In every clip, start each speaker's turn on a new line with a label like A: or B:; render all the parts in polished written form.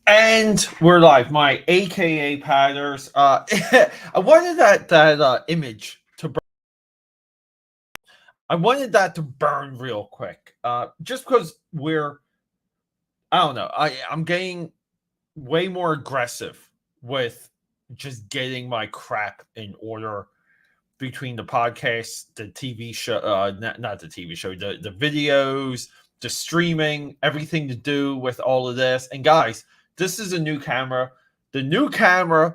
A: And we're live, my AKA Padders. I wanted that image to burn. I wanted that to burn real quick. Just because I don't know. I'm getting way more aggressive with just getting my crap in order between the podcast, the TV show, not the TV show, the videos, the streaming, everything to do with all of this. And guys, this is a new camera. The new camera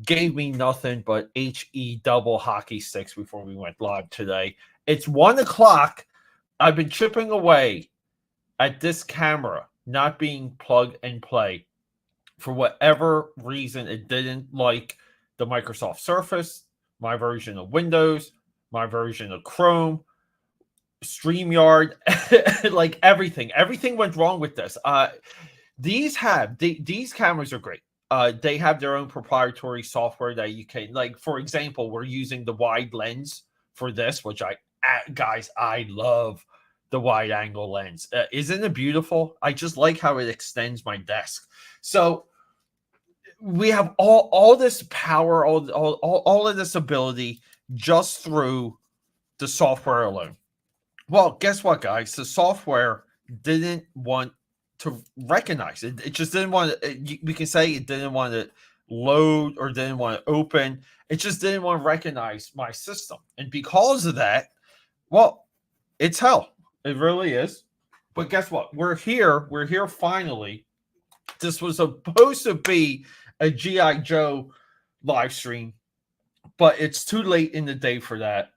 A: gave me nothing but HE double hockey sticks before we went live today. It's 1 o'clock. I've been chipping away at this camera not being plug and play. For whatever reason, it didn't like the Microsoft Surface, my version of Windows, my version of Chrome, StreamYard, like everything. Everything went wrong with this. These cameras are great. They have their own proprietary software that you can, like, for example, we're using the wide lens for this, which guys, I love the wide angle lens. Isn't it beautiful? I just like how it extends my desk. So we have all this power, all of this ability just through the software alone. Well, guess what, guys? The software didn't want to recognize it. It just didn't want to. We can say it didn't want to load or didn't want to open. It just didn't want to recognize my system. And because of that, well, it's hell. It really is. But guess what? We're here. We're here finally. This was supposed to be a G.I. Joe live stream, but it's too late in the day for that.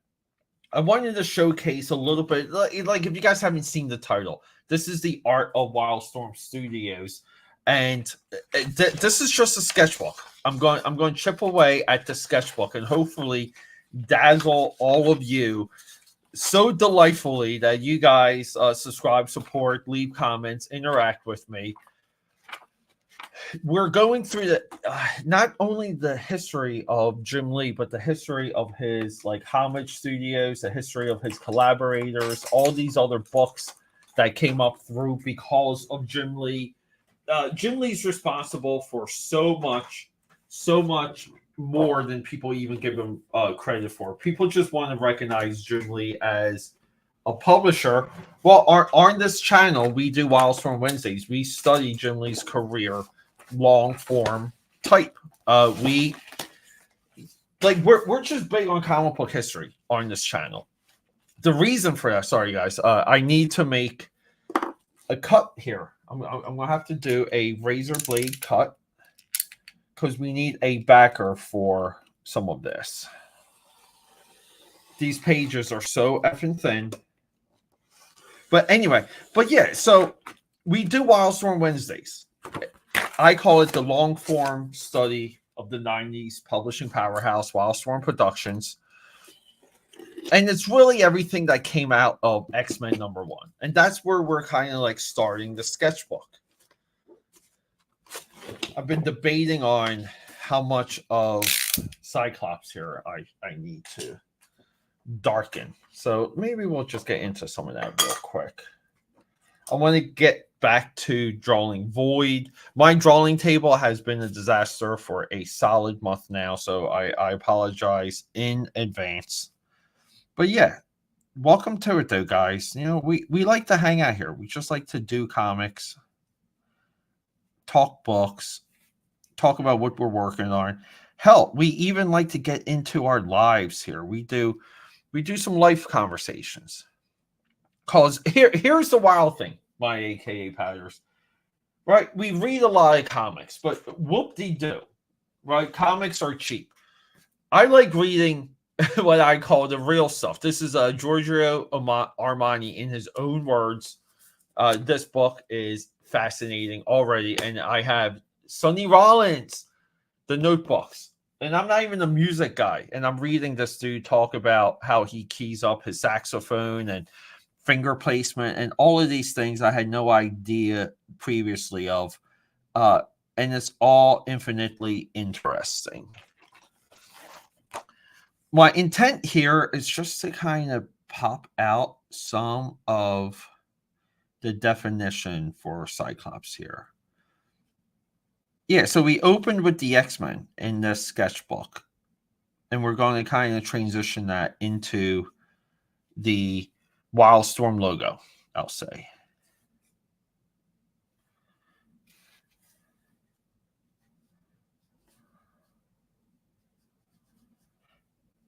A: I wanted to showcase a little bit, like if you guys haven't seen the title, this is the art of Wildstorm Studios, and this is just a sketchbook. I'm going to chip away at the sketchbook and hopefully dazzle all of you so delightfully that you guys subscribe, support, leave comments, interact with me. We're going through not only the history of Jim Lee, but the history of his like homage studios, the history of his collaborators, all these other books that came up through because of Jim Lee. Jim Lee's responsible for so much more than people even give him credit for. People just want to recognize Jim Lee as a publisher. Well, on this channel, we do Wildstorm Wednesdays. We study Jim Lee's career, long form type. We're just big on comic book history on this channel. The reason for that, sorry guys, I need to make a cut here. I'm gonna have to do a razor blade cut because we need a backer for some of this. These pages are so effing thin. But anyway, yeah, so we do Wildstorm Wednesdays. I call it the long form study of the 90s publishing powerhouse, Wildstorm Productions. And it's really everything that came out of X-Men #1. And that's where we're kind of like starting the sketchbook. I've been debating on how much of Cyclops here I need to darken. So maybe we'll just get into some of that real quick. I want to get back to drawing Void. My drawing table has been a disaster for a solid month now, so I apologize in advance. But yeah, welcome to it though, guys. You know, we like to hang out here. We just like to do comics, talk books, talk about what we're working on. Hell, we even like to get into our lives here. We do some life conversations. Cause here's the wild thing, my AKA Padders. Right? We read a lot of comics, but whoop-de-doo. Right? Comics are cheap. I like reading what I call the real stuff. This is Giorgio Armani in his own words. This book is fascinating already, and I have Sonny Rollins, the notebooks. And I'm not even a music guy, and I'm reading this dude talk about how he keys up his saxophone and finger placement and all of these things I had no idea previously of. And it's all infinitely interesting. My intent here is just to kind of pop out some of the definition for Cyclops here. Yeah, so we opened with the X-Men in this sketchbook, and we're going to kind of transition that into the Wildstorm logo, I'll say.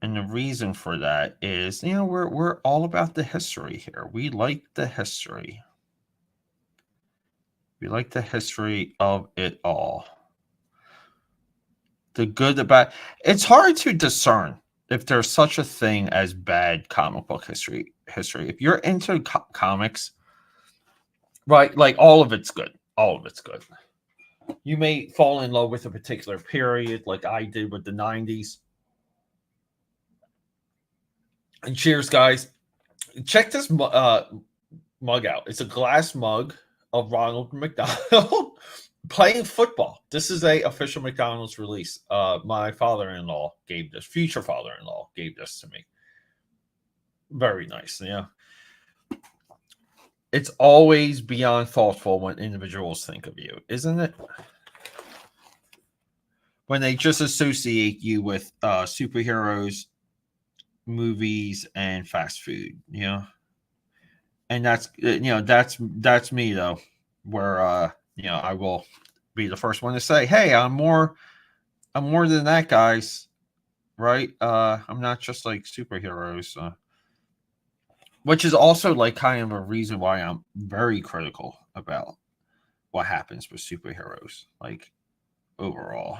A: And the reason for that is, we're all about the history here. We like the history. We like the history of it all. The good, the bad. It's hard to discern if there's such a thing as bad comic book history. If you're into comics, right, like all of it's good. All of it's good. You may fall in love with a particular period, like I did with the '90s. And cheers, guys! Check this mug out. It's a glass mug of Ronald McDonald playing football. This is a official McDonald's release. My father-in-law gave this. Future father-in-law gave this to me. Very nice. Yeah. It's always beyond thoughtful when individuals think of you, isn't it? When they just associate you with superheroes, movies, and fast food, and that's me though, where I will be the first one to say, hey, I'm more than that, guys, right? I'm not just like superheroes, which is also like kind of a reason why I'm very critical about what happens with superheroes, like overall,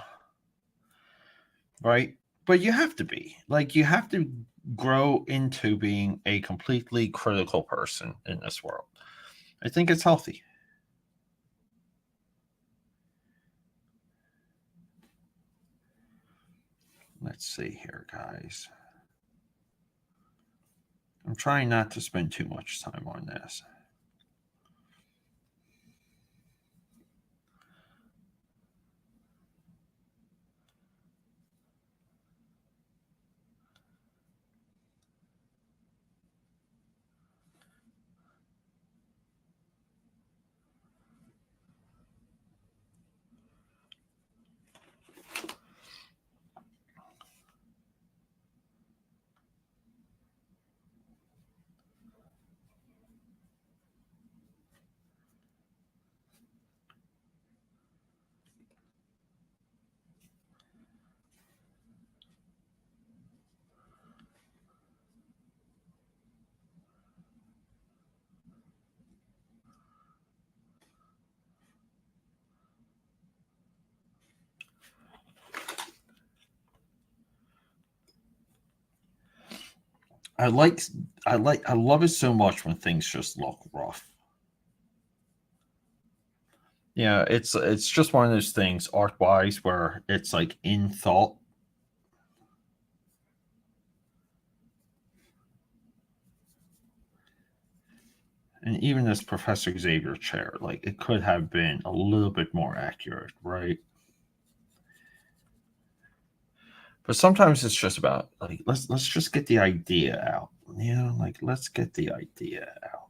A: right? But you have to be like, you have to grow into being a completely critical person in this world. I think it's healthy. Let's see here, guys. I'm trying not to spend too much time on this. I love it so much when things just look rough. Yeah, it's just one of those things art wise where it's like in thought. And even this Professor Xavier chair, like it could have been a little bit more accurate, right? But sometimes it's just about like let's just get the idea out. Like let's get the idea out.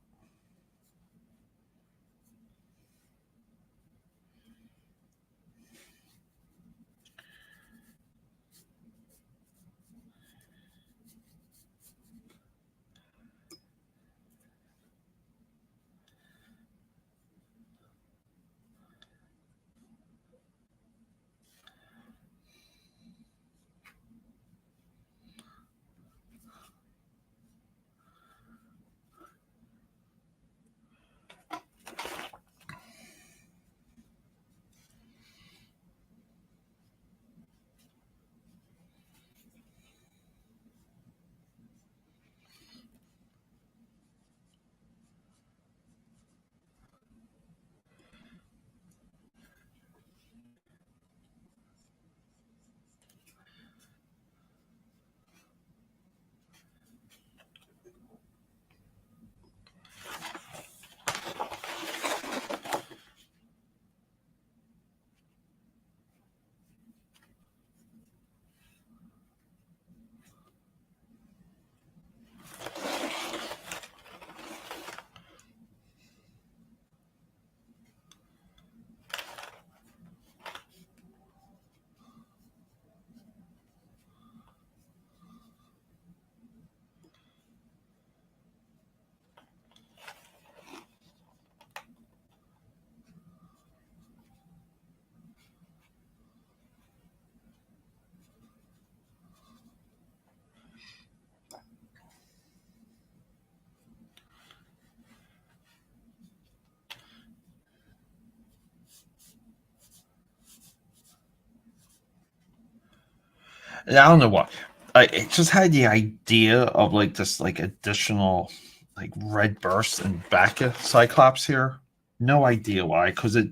A: I don't know why. I just had the idea of like this like additional like red burst and back of Cyclops here. No idea why, because it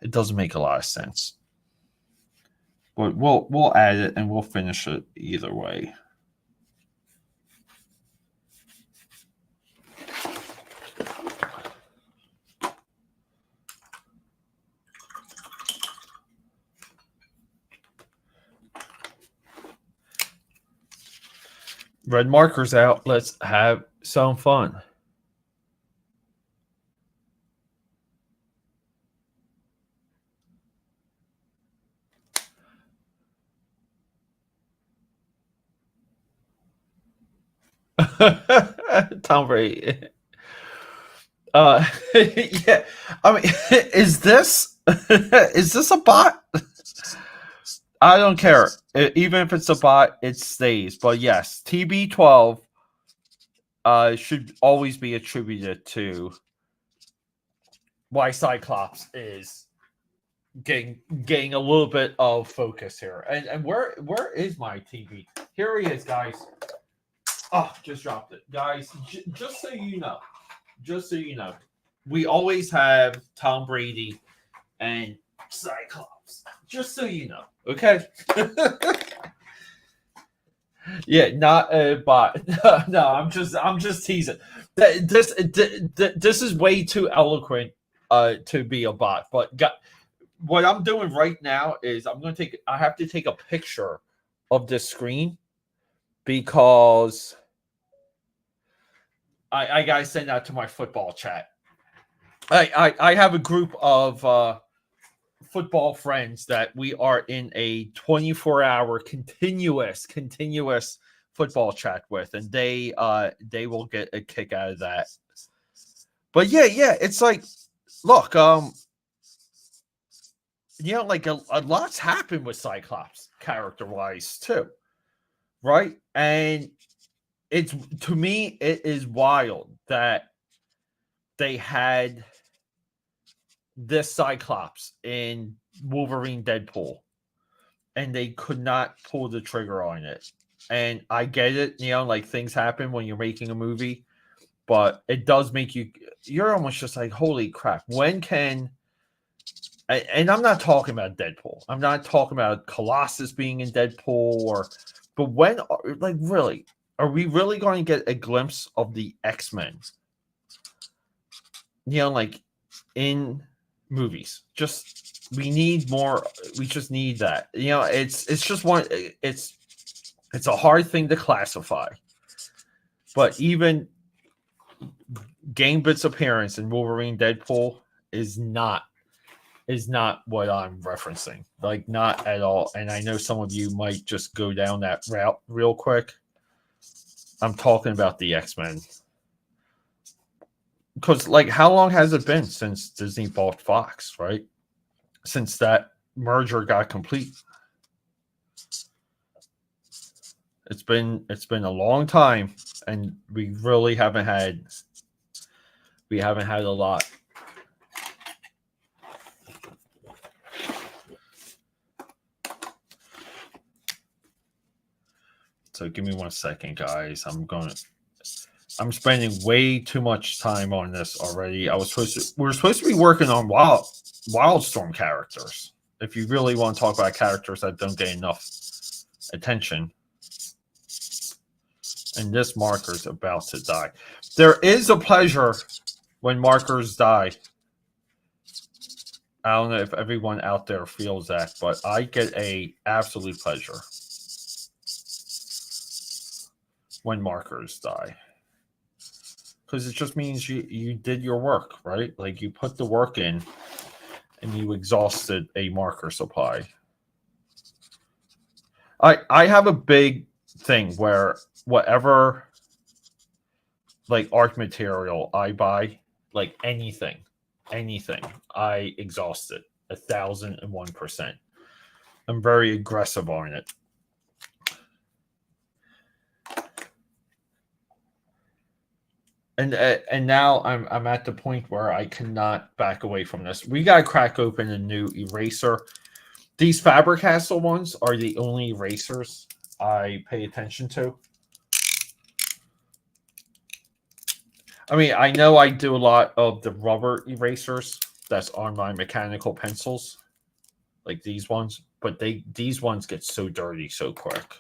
A: doesn't make a lot of sense. But we'll add it and we'll finish it either way. Red markers out. Let's have some fun. Tom Brady. Yeah. I mean, is this a bot? I don't care. Even if it's a bot, it stays. But yes, TB12 should always be attributed to why Cyclops is getting a little bit of focus here. And where is my TV? Here he is, guys. Oh, just dropped it, guys. Just so you know, we always have Tom Brady and Cyclops. Just so you know, okay? Yeah, not a bot. No, I'm just teasing. This is way too eloquent to be a bot. But what I'm doing right now is I have to take a picture of this screen because I gotta send that to my football chat. I have a group of football friends that we are in a 24-hour continuous football chat with, and they will get a kick out of that. But yeah, it's like, look, like a lot's happened with Cyclops character-wise too, right? And it's, to me, it is wild that they had this Cyclops in Wolverine Deadpool and they could not pull the trigger on it. And I get it, like things happen when you're making a movie, but it does make you're almost just like, holy crap, when can, and I'm not talking about Deadpool. I'm not talking about Colossus being in Deadpool but when, like, really, are we really going to get a glimpse of the X-Men? Like in movies. Just, we need more. We just need that. It's just one. It's a hard thing to classify. But even Gambit's appearance in Wolverine Deadpool is not what I'm referencing. Like, not at all. And I know some of you might just go down that route real quick. I'm talking about the X-Men. Because, like, how long has it been since Disney bought Fox, right? Since that merger got complete. It's been a long time, and we really haven't had a lot. So give me 1 second, guys. I'm spending way too much time on this already. We're supposed to be working on Wildstorm characters. If you really want to talk about characters that don't get enough attention. And this marker's about to die. There is a pleasure when markers die. I don't know if everyone out there feels that, but I get a absolute pleasure when markers die. Because it just means you did your work, right? Like, you put the work in and you exhausted a marker supply. I have a big thing where whatever, like, art material I buy, like anything, I exhaust it 1,001%. I'm very aggressive on it. And now I'm at the point where I cannot back away from this. We gotta crack open a new eraser. These Faber-Castell ones are the only erasers I pay attention to. I mean, I know I do a lot of the rubber erasers that's on my mechanical pencils, like these ones, but these ones get so dirty so quick.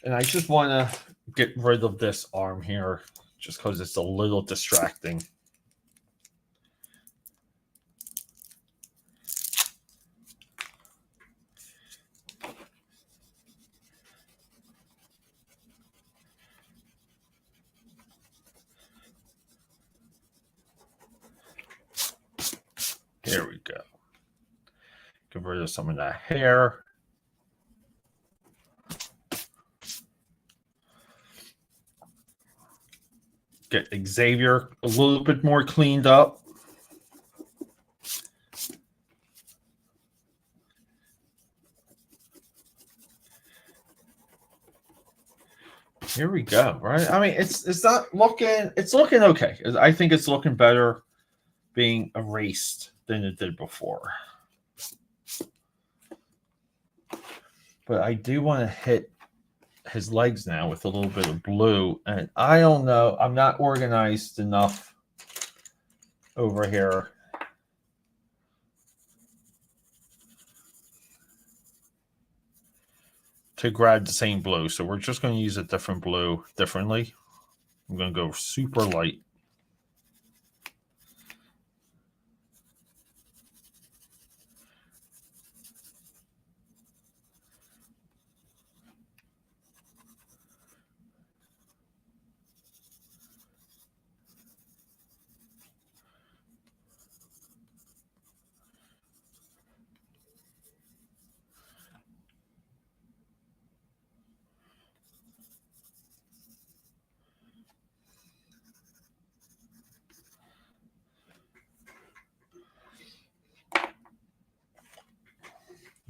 A: And I just want to get rid of this arm here just because it's a little distracting. Here we go. Get rid of some of that hair. Get Xavier a little bit more cleaned up. Here we go. Right. I mean, it's not looking. It's looking okay. I think it's looking better being erased than it did before. But I do want to hit his legs now with a little bit of blue, and I don't know. I'm not organized enough over here. To grab the same blue. So we're just going to use a different blue differently. I'm going to go super light.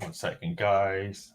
A: One second, guys.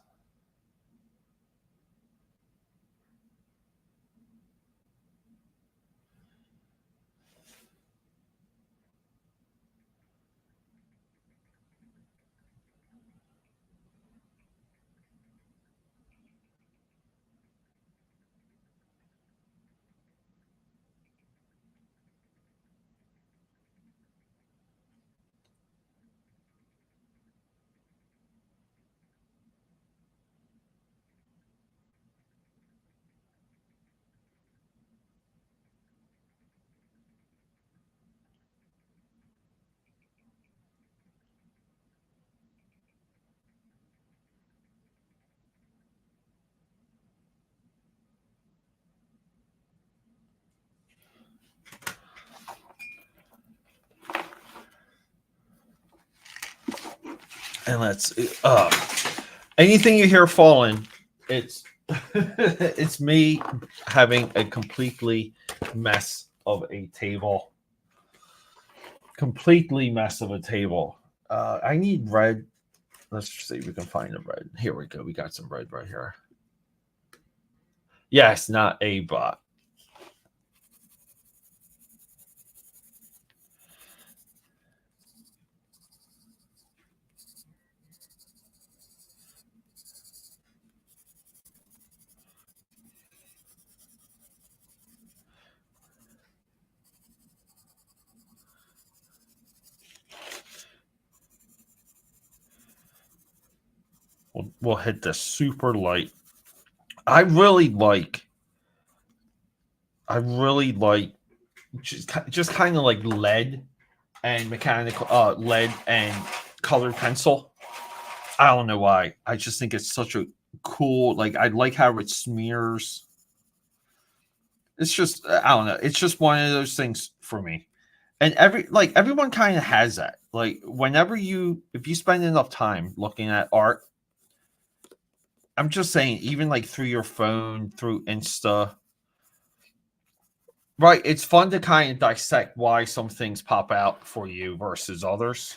A: And let's anything you hear falling, it's it's me having a completely mess of a table. Completely mess of a table. I need red. Let's see if we can find the red. Here we go. We got some red right here. Yes, not a bot. We'll hit this super light. I really like just kind of like lead and mechanical lead and colored pencil. I don't know why. I just think it's such a cool, like I like how it smears. It's just I don't know. It's just one of those things for me. And everyone kind of has that. Like if you spend enough time looking at art, I'm just saying, even like through your phone, through Insta, right? It's fun to kind of dissect why some things pop out for you versus others.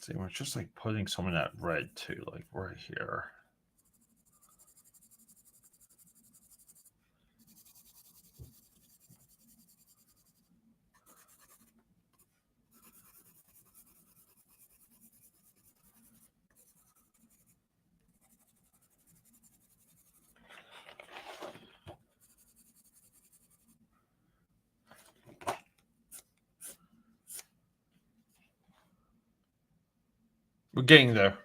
A: See, we're just like putting some of that red too, like right here. We're getting there.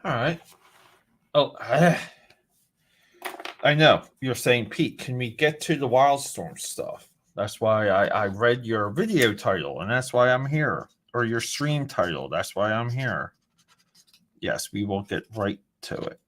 A: All right. Oh, I know. You're saying, Pete, can we get to the Wildstorm stuff? That's why I read your video title, and that's why I'm here. Or your stream title. That's why I'm here. Yes, we will get right to it.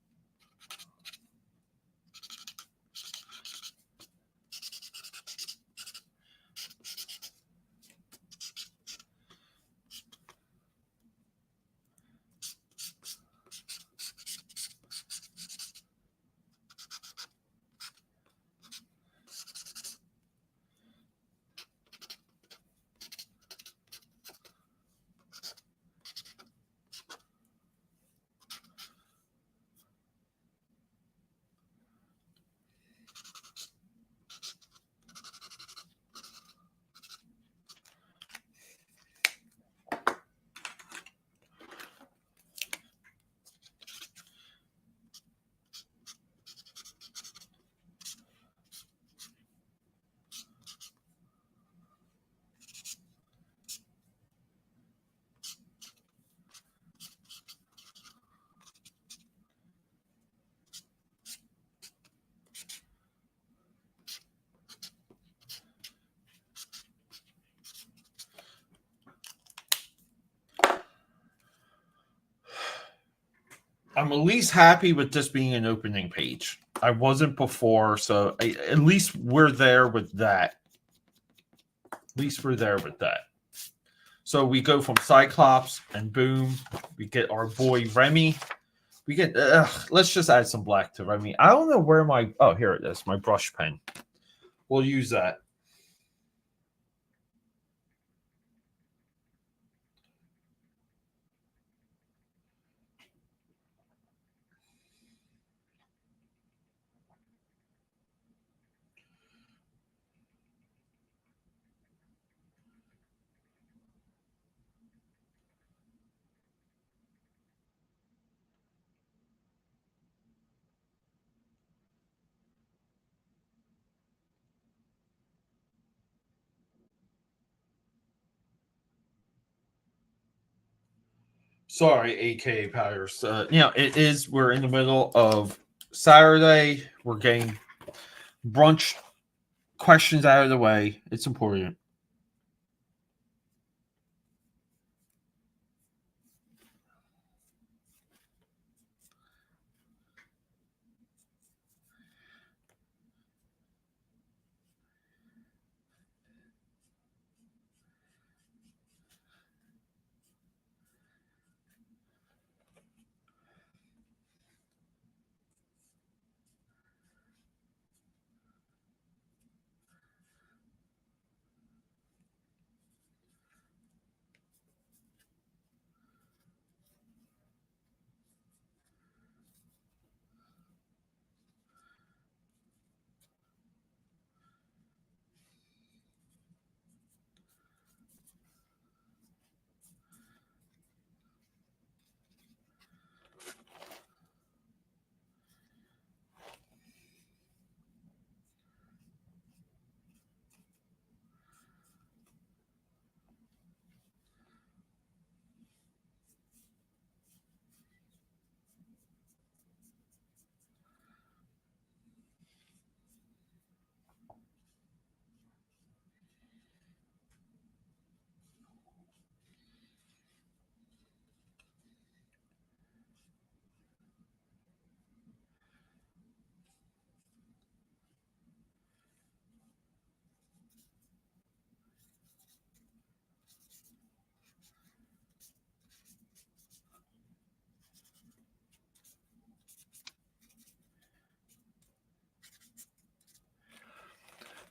A: I'm at least happy with this being an opening page. I wasn't before, so at least we're there with that. At least we're there with that. So we go from Cyclops, and boom, we get our boy Remy. We get. Let's just add some black to Remy. I don't know where my. Oh, here it is. My brush pen. We'll use that. Sorry, AKA Powers. It is. We're in the middle of Saturday. We're getting brunch questions out of the way. It's important.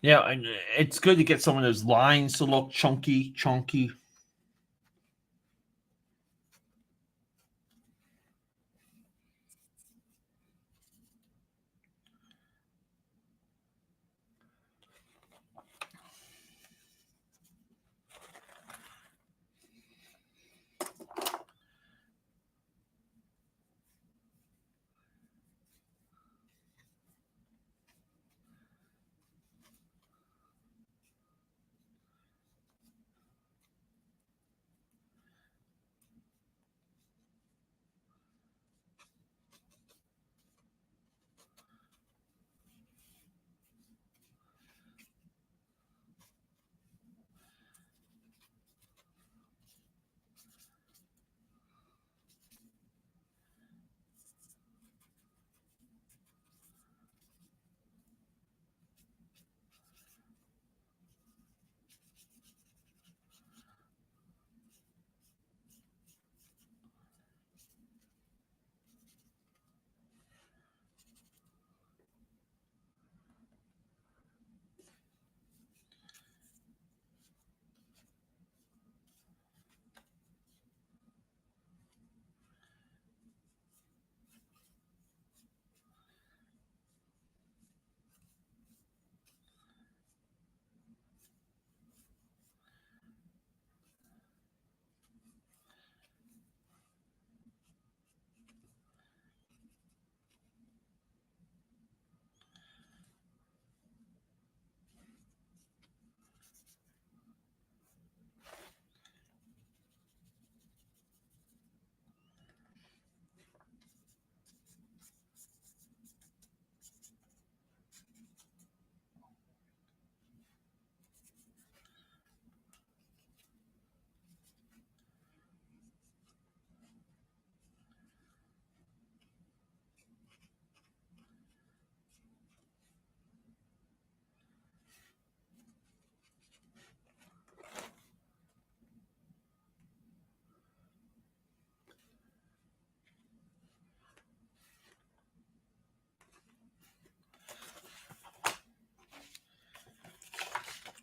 A: Yeah, and it's good to get some of those lines to look chunky.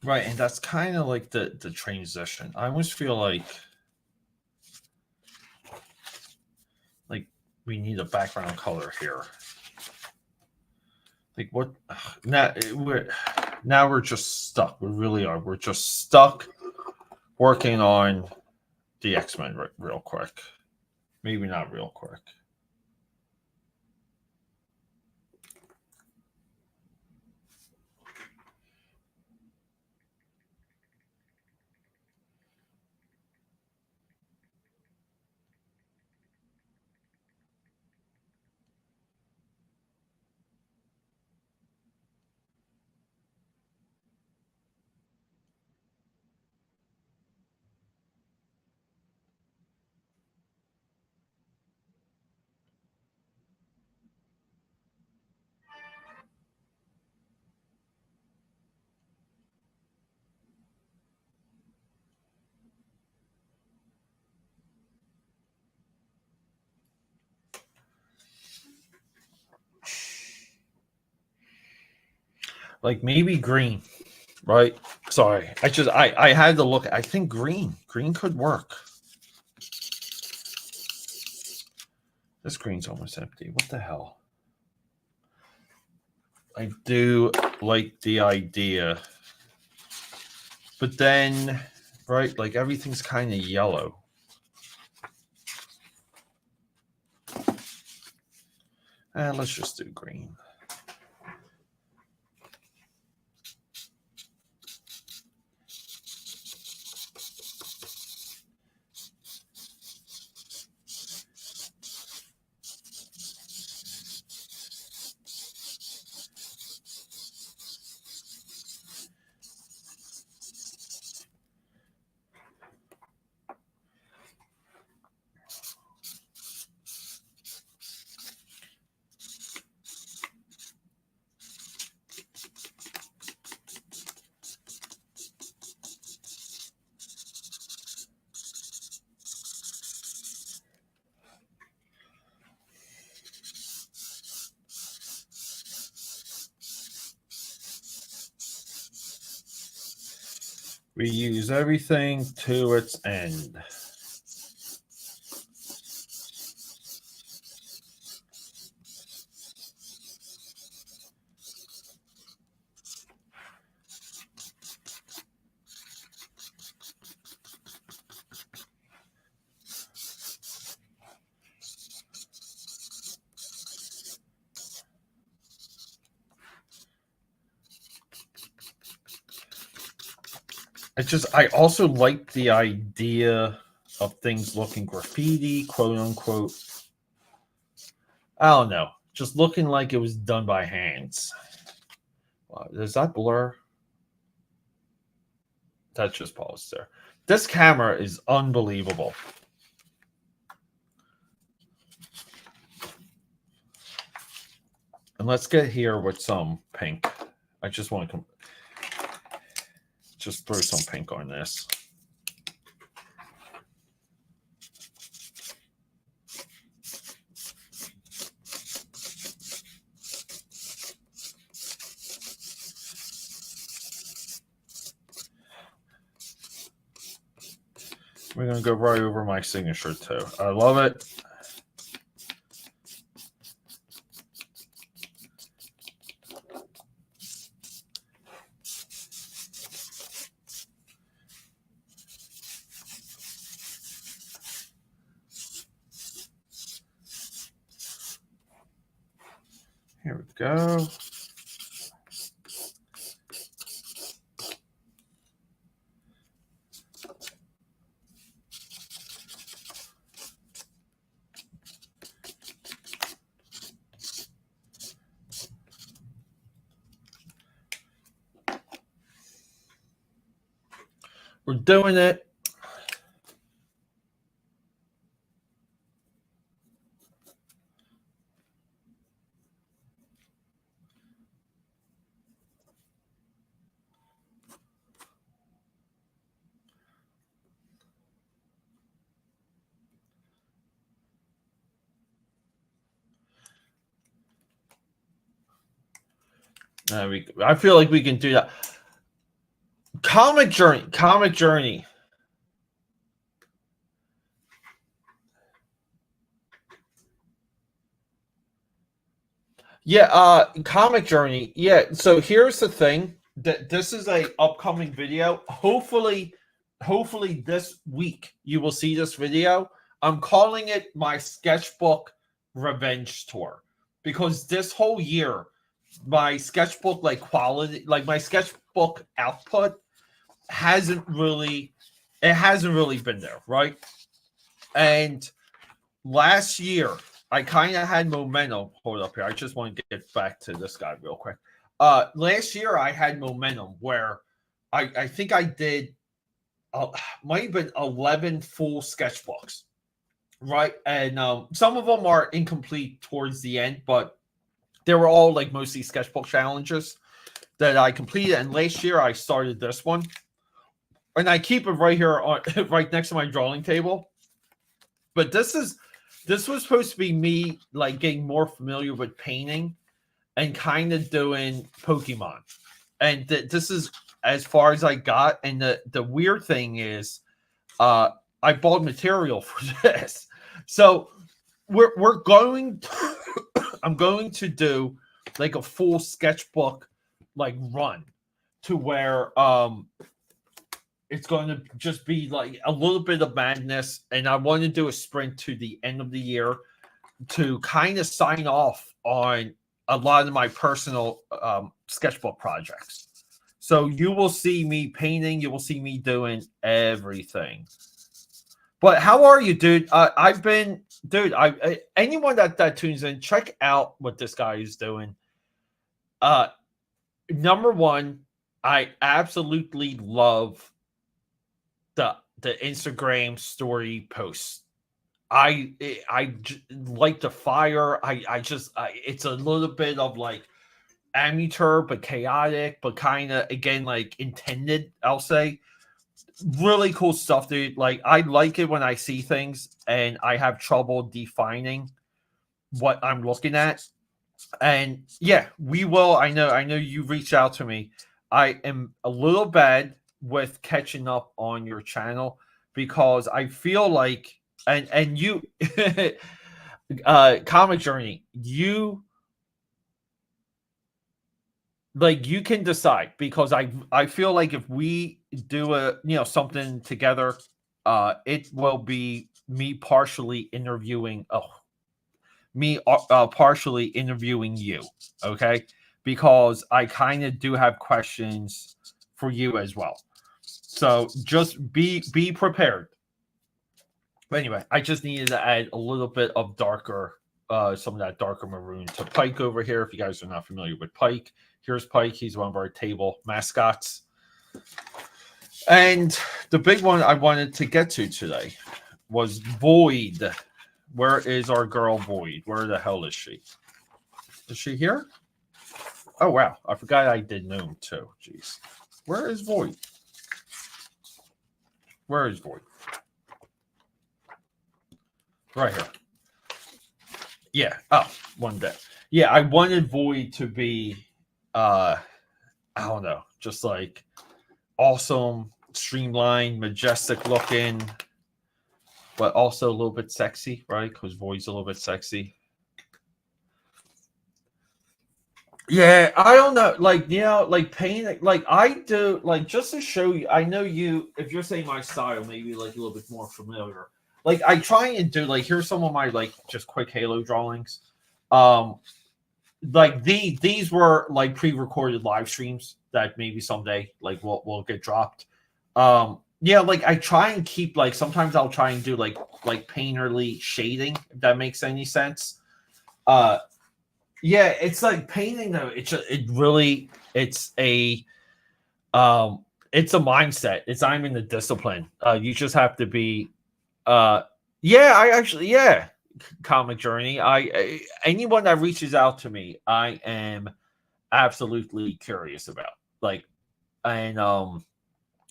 A: Right, and that's kind of like the transition. I almost feel like we need a background color here. Like what? Now we're just stuck. We really are. We're just stuck working on the X-Men real quick. Maybe not real quick. Like maybe green, right? Sorry, I had to look. I think green could work. This green's almost empty. What the hell? I do like the idea, but then, right, like everything's kind of yellow. And let's just do green. We use everything to its end. I also like the idea of things looking graffiti, quote unquote. I don't know, just looking like it was done by hands. Wow, does that blur? That just paused there. This camera is unbelievable. And let's get here with some pink. I just want to just throw some pink on this. We're going to go right over my signature too. I love it. Here we go. We're doing it. I feel like we can do that. Comic Journey. Yeah, Comic Journey. Yeah, so here's the thing. This is a upcoming video. Hopefully this week you will see this video. I'm calling it my sketchbook revenge tour because this whole year my sketchbook quality, my sketchbook output hasn't really been there, right? And last year I kind of had momentum. Hold up here. I just want to get back to this guy real quick. Last year I had momentum where I think I did might have been 11 full sketchbooks, right? And some of them are incomplete towards the end, but they were all mostly sketchbook challenges that I completed. And last year I started this one, and I keep it right here on right next to my drawing table. But this was supposed to be me getting more familiar with painting and kind of doing Pokemon. And this is as far as I got. And the weird thing is, I bought material for this, so we're going. I'm going to do a full sketchbook run to where it's going to just be a little bit of madness, and I want to do a sprint to the end of the year to kind of sign off on a lot of my personal sketchbook projects. So you will see me painting, you will see me doing everything. But how are you, dude? Anyone that tunes in, check out what this guy is doing. Number one, I absolutely love the Instagram story posts. I like the fire. It's a little bit of amateur but chaotic, but kind of again intended, I'll say. Really cool stuff, dude. I like it when I see things and I have trouble defining what I'm looking at. And yeah, we will. I know you reached out to me. I am a little bad with catching up on your channel because I feel like and you Comic Journey, you like you can decide because I feel like if we do a something together, it will be me partially interviewing partially interviewing you, okay? Because I kind of do have questions for you as well. So just be prepared. But anyway, I just needed to add a little bit of darker, some of that darker maroon to Pike over here. If you guys are not familiar with Pike, here's Pike. He's one of our table mascots. And the big one I wanted to get to today was Void. Where is our girl Void? Where the hell is she? Is she here? Oh, wow. I forgot I did Gnome too. Jeez. Where is Void? Where is Void? Right here. Yeah. Oh, one day. Yeah, I wanted Void to be, I don't know, just like awesome, streamlined, majestic looking, but also a little bit sexy, right? Because Void's a little bit sexy. Yeah, I don't know. Like, like painting, like I do, like just to show you, I know you, if you're saying my style, maybe like a little bit more familiar. Like I try and do, like, here's some of my like just quick Halo drawings. Like these were like pre-recorded live streams that maybe someday like will get dropped. Yeah, like I try and keep like sometimes I'll try and do like painterly shading, if that makes any sense. Yeah, it's like painting though. It's it's a mindset. It's I'm in the discipline. You just have to be yeah, I actually yeah, Comic Journey. Anyone that reaches out to me, I am absolutely curious about. Like and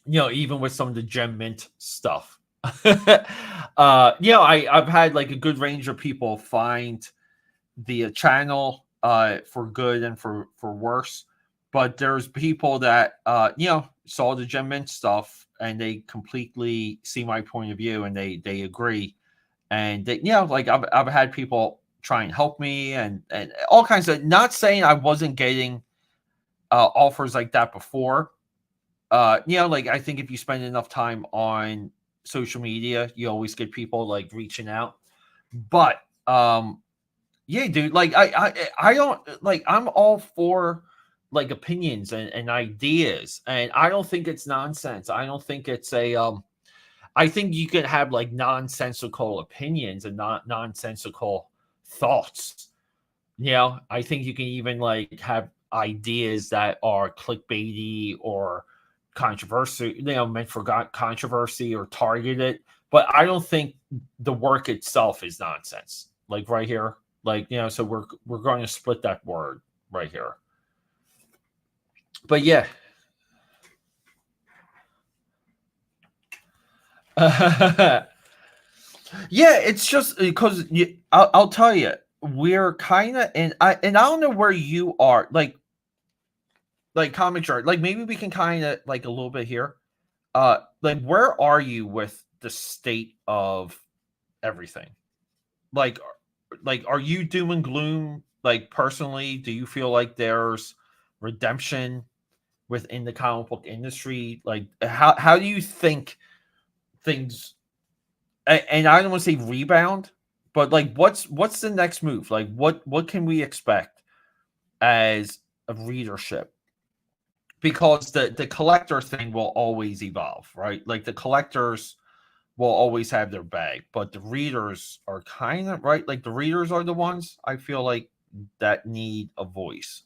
A: even with some of the Gem Mint stuff. I've had like a good range of people find the channel for good and for worse, but there's people that saw the Gem Mint stuff and they completely see my point of view and they agree, and they, like I've had people try and help me and all kinds of, not saying I wasn't getting offers like that before. Like I think if you spend enough time on social media, you always get people like reaching out. But yeah, dude, like I don't like, I'm all for like opinions and ideas, and I don't think it's nonsense. I don't think it's a I think you can have like nonsensical opinions and not nonsensical thoughts. I think you can even like have ideas that are clickbaity or controversy, meant for controversy or targeted. But I don't think the work itself is nonsense. Like right here, like so we're going to split that word right here. But yeah. Yeah, it's just because I'll tell you, we're kind of, and I don't know where you are, like comic chart, like maybe we can kind of like a little bit here, like where are you with the state of everything? Like, are you doom and gloom? Like personally, do you feel like there's redemption within the comic book industry? Like, how do you think things? And I don't want to say rebound, but like, what's the next move? Like, what can we expect as a readership? Because the collector thing will always evolve, right? Like the collectors will always have their bag, but the readers are kind of right. Like the readers are the ones I feel like that need a voice.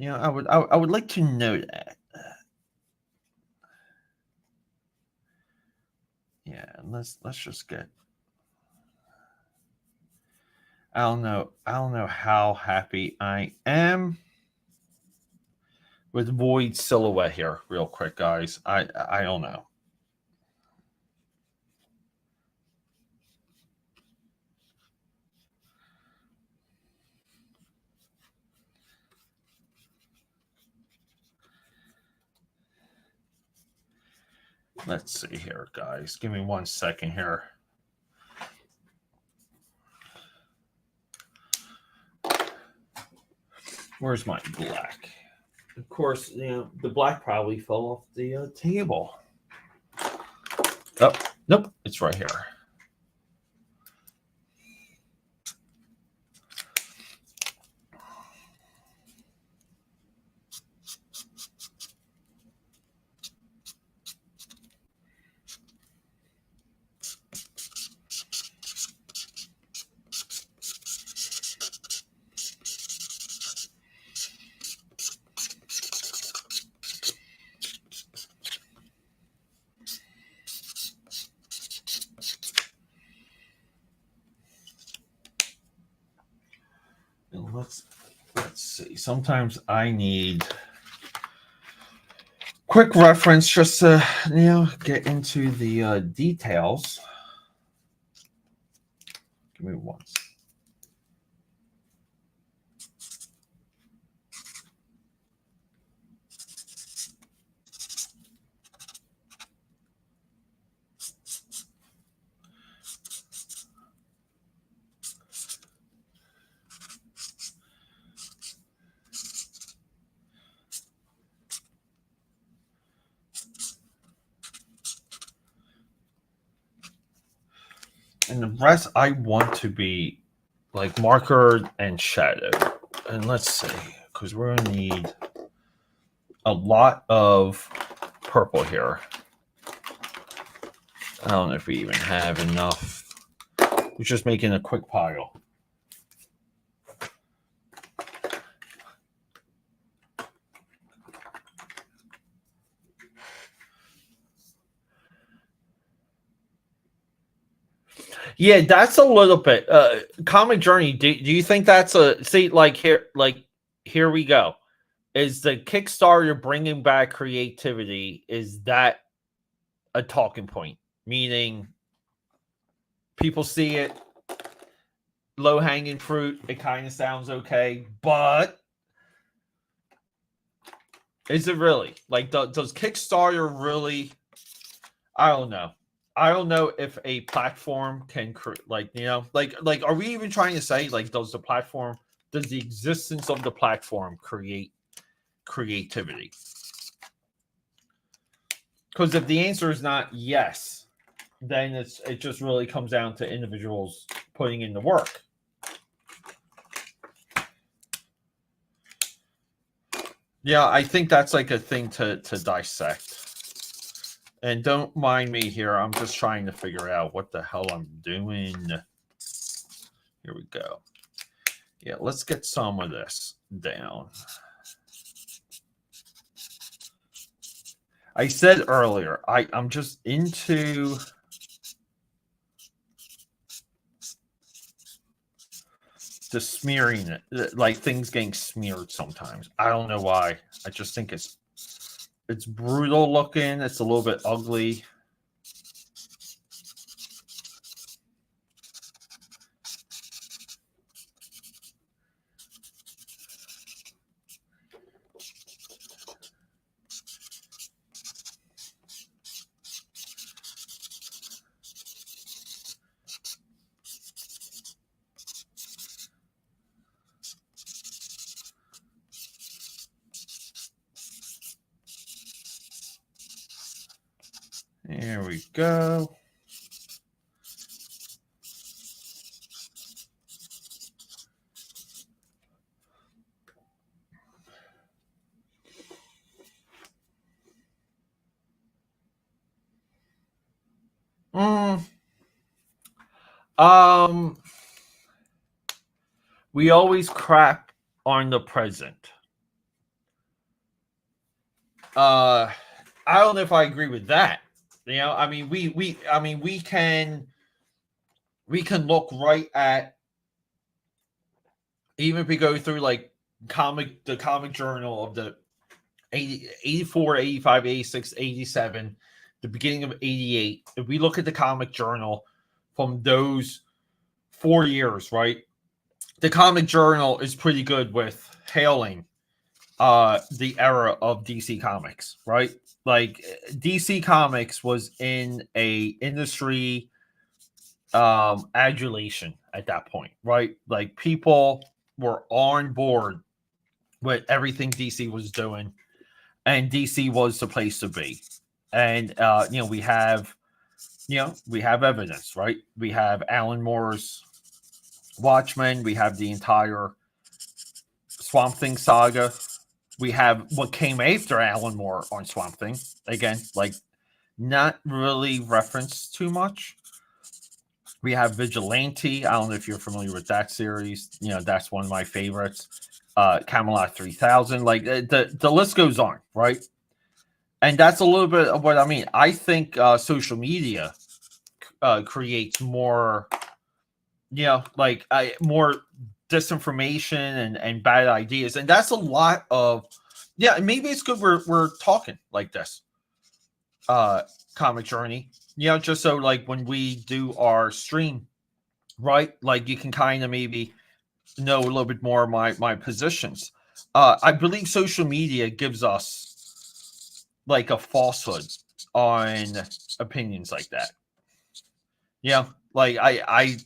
A: I would like to know that. Yeah, let's just get. I don't know how happy I am with Void silhouette here, real quick, guys. I don't know. Let's see here, guys. Give me 1 second here. Where's my black? Of course, the black probably fell off the table. Oh, nope, it's right here. Let's see. Sometimes I need quick reference just to get into the details. Give me one. And the rest I want to be like marker and shadow. And let's see, because we're going to need a lot of purple here. I don't know if we even have enough. We're just making a quick pile. Yeah, that's a little bit. Comic Journey, do you think that's a here we go. Is the Kickstarter bringing back creativity? Is that a talking point? Meaning people see it, low hanging fruit, it kind of sounds okay, but is it really? Like, does Kickstarter really? I don't know. I don't know if a platform can like are we even trying to say like does the existence of the platform create creativity? Because if the answer is not yes, then it just really comes down to individuals putting in the work. Yeah, I think that's like a thing to dissect. And don't mind me here. I'm just trying to figure out what the hell I'm doing. Here we go. Yeah, let's get some of this down. I said earlier, I'm just into the smearing it, like things getting smeared sometimes. I don't know why. I just think it's brutal looking. It's a little bit ugly. There we go. We always crap on the present. I don't know if I agree with that. I mean, we can look right at, even if we go through like the comic journal of the 84, 85, 86, 87, the beginning of 88. If we look at the comic journal from those 4 years, right? The comic journal is pretty good with hailing the era of DC Comics, right? Like DC Comics was in a industry adulation at that point, right? Like people were on board with everything DC was doing, and DC was the place to be. And we have evidence, right? We have Alan Moore's Watchmen. We have the entire Swamp Thing saga. We have what came after Alan Moore on Swamp Thing. Again, like not really referenced too much. We have Vigilante. I don't know if you're familiar with that series. That's one of my favorites. Camelot 3000. Like the list goes on, right? And that's a little bit of what I mean. I think social media creates more, more disinformation and bad ideas, and that's a lot of, maybe it's good we're talking like this, Comic Journey, just so like when we do our stream, right, like you can kind of maybe know a little bit more of my positions. I believe social media gives us like a falsehood on opinions like that. Like I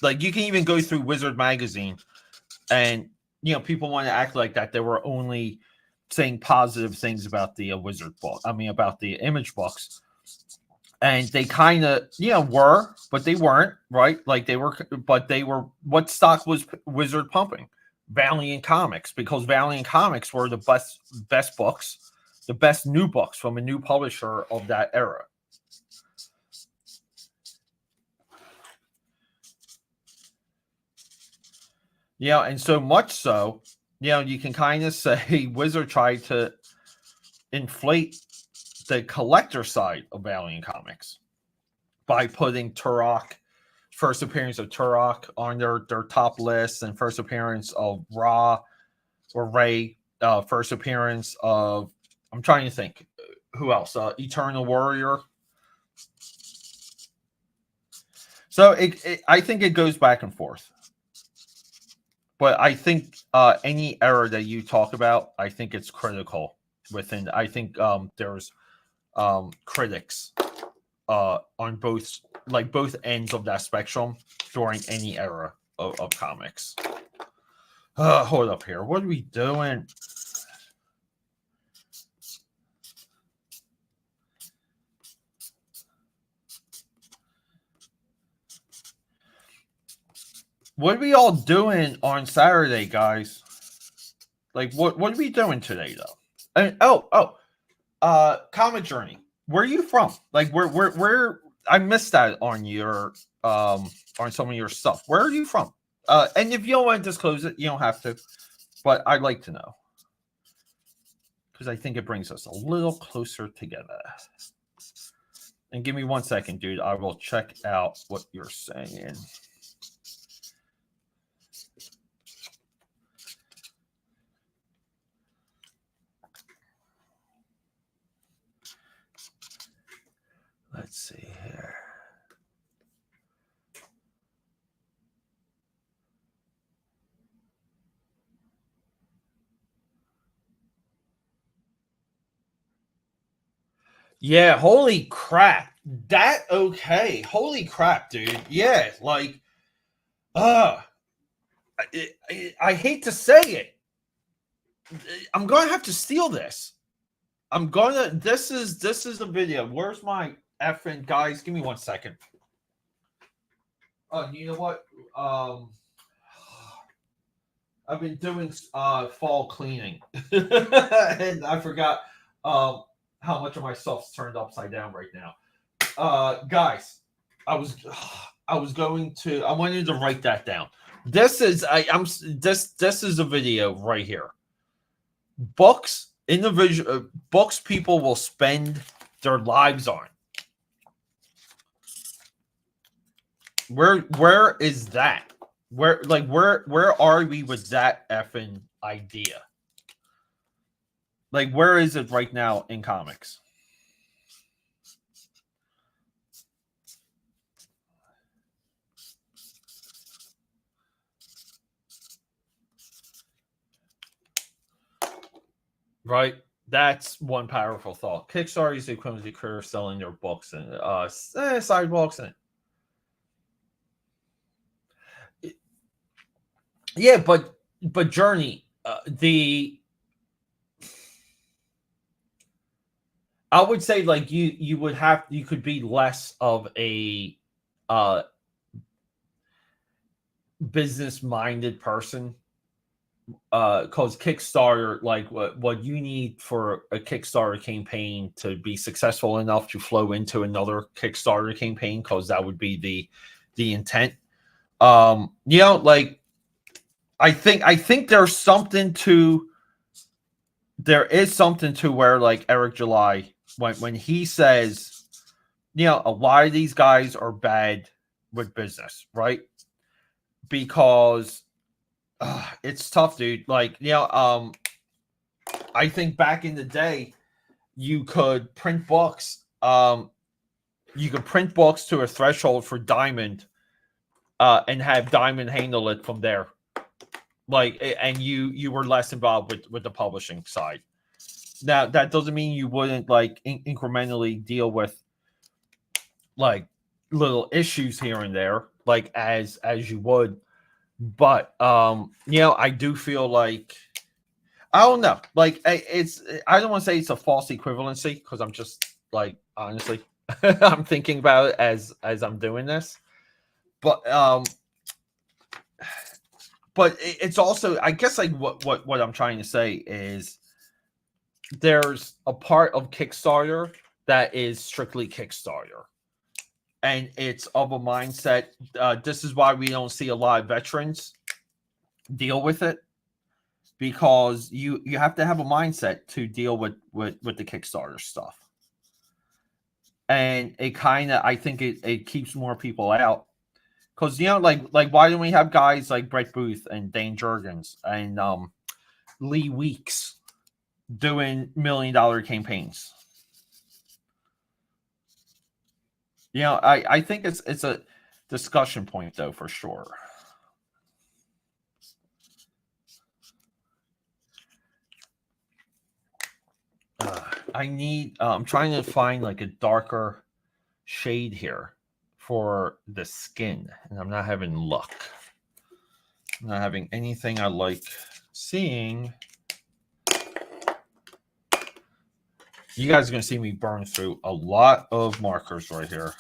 A: like you can even go through Wizard magazine, and people want to act like that they were only saying positive things about the Wizard book. I mean, about the Image books, and they kind of were, but they weren't, right? Like they were, but they were. What stock was Wizard pumping? Valiant Comics, because Valiant Comics were the best books, the best new books from a new publisher of that era. And so much so, you can kind of say Wizard tried to inflate the collector side of Valiant Comics by putting Turok, first appearance of Turok, on their top list, and first appearance of Ray, first appearance of, I'm trying to think, who else? Eternal Warrior. So I think it goes back and forth. But I think any error that you talk about, I think it's critical within. I think there's critics on both ends of that spectrum during any era of comics. Hold up here. What are we doing? What are we all doing on Saturday, guys? Like, what are we doing today, though? And Comic Journey. Where are you from? Like, where? I missed that on your on some of your stuff. Where are you from? And if you don't want to disclose it, you don't have to. But I'd like to know, because I think it brings us a little closer together. And give me 1 second, dude. I will check out what you're saying. Let's see here. Yeah, holy crap. Okay. Holy crap, dude. Yeah, like, I hate to say it. I'm gonna have to steal this. This is the video. Where's my effing, guys? Give me 1 second. Oh, you know what? I've been doing fall cleaning, and I forgot how much of my stuff's turned upside down right now. Guys, I wanted to write that down. This is a video right here. Books, individual books people will spend their lives on. Where is that? Where are we with that effing idea? Like, where is it right now in comics? Right. That's one powerful thought. Kickstarter is the equivalent to creators selling their books and sidewalks and yeah, but Journey, the I would say like you would have you could be less of a uh business minded person because Kickstarter, like what you need for a Kickstarter campaign to be successful enough to flow into another Kickstarter campaign, because that would be the intent. Like I think there is something to where like Eric July when he says, a lot of these guys are bad with business, right? Because it's tough, dude. Like, I think back in the day, you could print books. You could print books to a threshold for Diamond, and have Diamond handle it from there. Like, and you were less involved with the publishing side. Now, that doesn't mean you wouldn't like incrementally deal with like little issues here and there, like as you would. But I do feel like I don't know. Like I don't want to say it's a false equivalency because I'm just like honestly, I'm thinking about it as I'm doing this. But it's also I guess like what I'm trying to say is there's a part of Kickstarter that is strictly Kickstarter. And it's of a mindset. This is why we don't see a lot of veterans deal with it, because you have to have a mindset to deal with the Kickstarter stuff. And it kind of, I think it keeps more people out, because like why don't we have guys like Brett Booth and Dane Jurgens and Lee Weeks doing $1 million campaigns? I think it's a discussion point though, for sure. I'm trying to find like a darker shade here for the skin, and I'm not having luck. I'm not having anything I like seeing. You guys are going to see me burn through a lot of markers right here.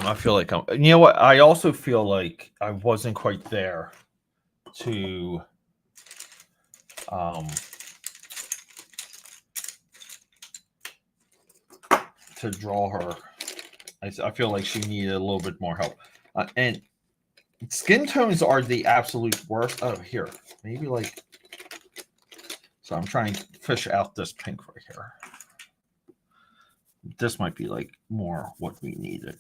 A: I feel like you know what? I also feel like I wasn't quite there to draw her. I feel like she needed a little bit more help. And skin tones are the absolute worst. Oh, here. Maybe like. So I'm trying to fish out this pink right here. This might be like more what we needed.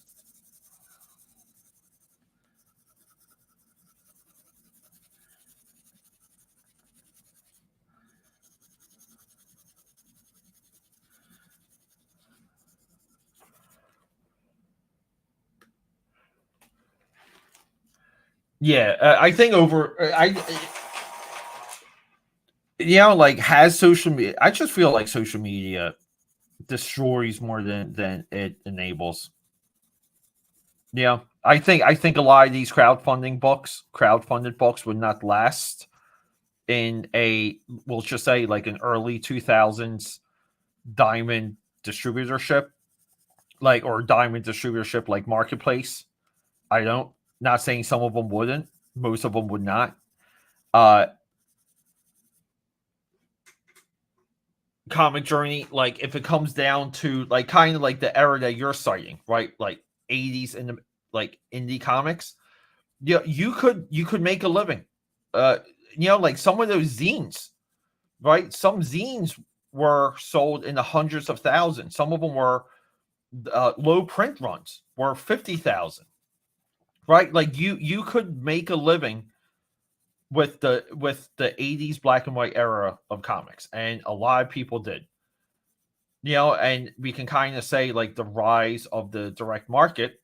A: Yeah, I think like has social media. I just feel like social media destroys more than it enables. Yeah, I think a lot of these crowdfunded books would not last in we'll just say like an early 2000s diamond distributorship, like, or diamond distributorship like Marketplace. I don't. Not saying some of them wouldn't. Most of them would not. Uh, Comic Journey, like if it comes down to like kind of like the era that you're citing, right? Like 80s and like indie comics. Yeah, you could make a living. Uh, like some of those zines, right? Some zines were sold in the hundreds of thousands. Some of them were low print runs were 50,000, right? Like you could make a living with the 80s black and white era of comics, and a lot of people did. And we can kind of say like the rise of the direct market,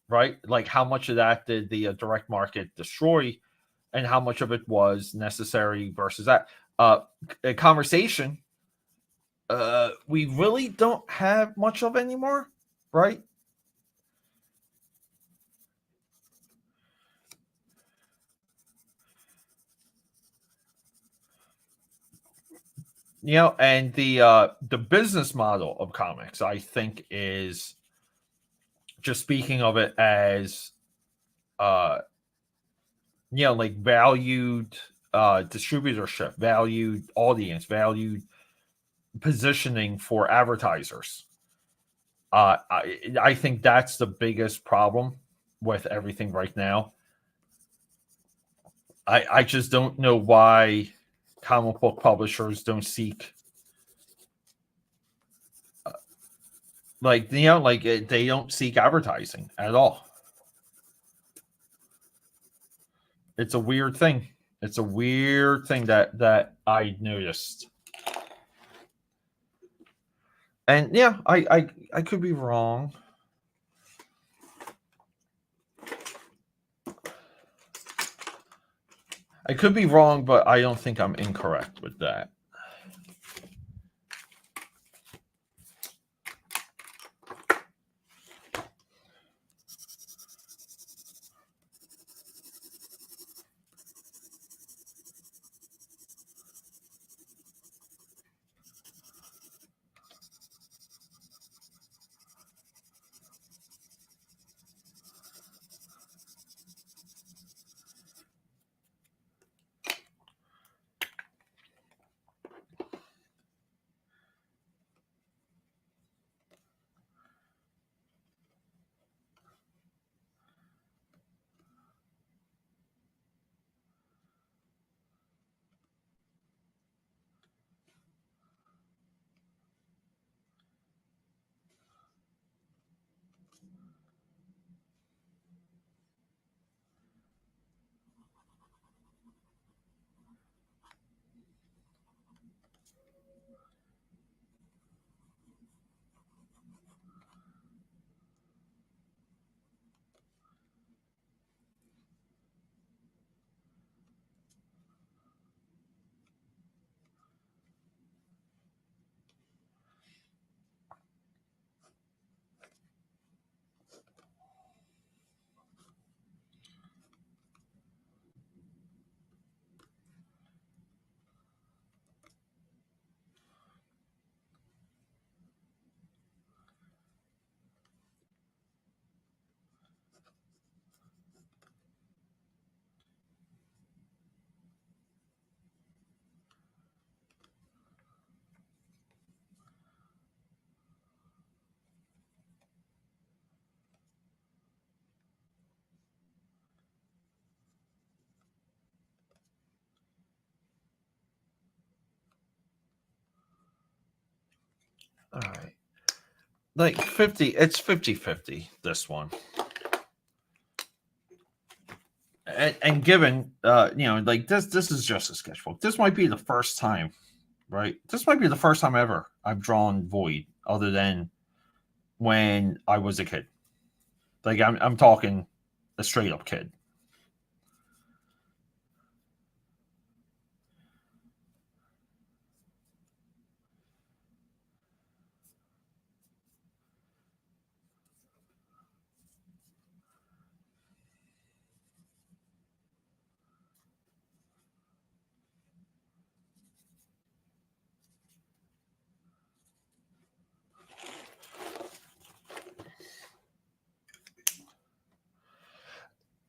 A: right? Like how much of that did the direct market destroy, and how much of it was necessary versus that. A conversation we really don't have much of anymore, right? And the business model of comics, I think, is just speaking of it as uh like valued distributorship, valued audience, valued positioning for advertisers. I think that's the biggest problem with everything right now. I just don't know why comic book publishers don't seek they don't seek advertising at all. It's a weird thing. It's a weird thing that I noticed. And yeah, I could be wrong. I could be wrong, but I don't think I'm incorrect with that. All right. Like 50, it's 50-50, this one. And given like this is just a sketchbook. This might be the first time, right? This might be the first time ever I've drawn Void, other than when I was a kid. Like I'm talking a straight up kid.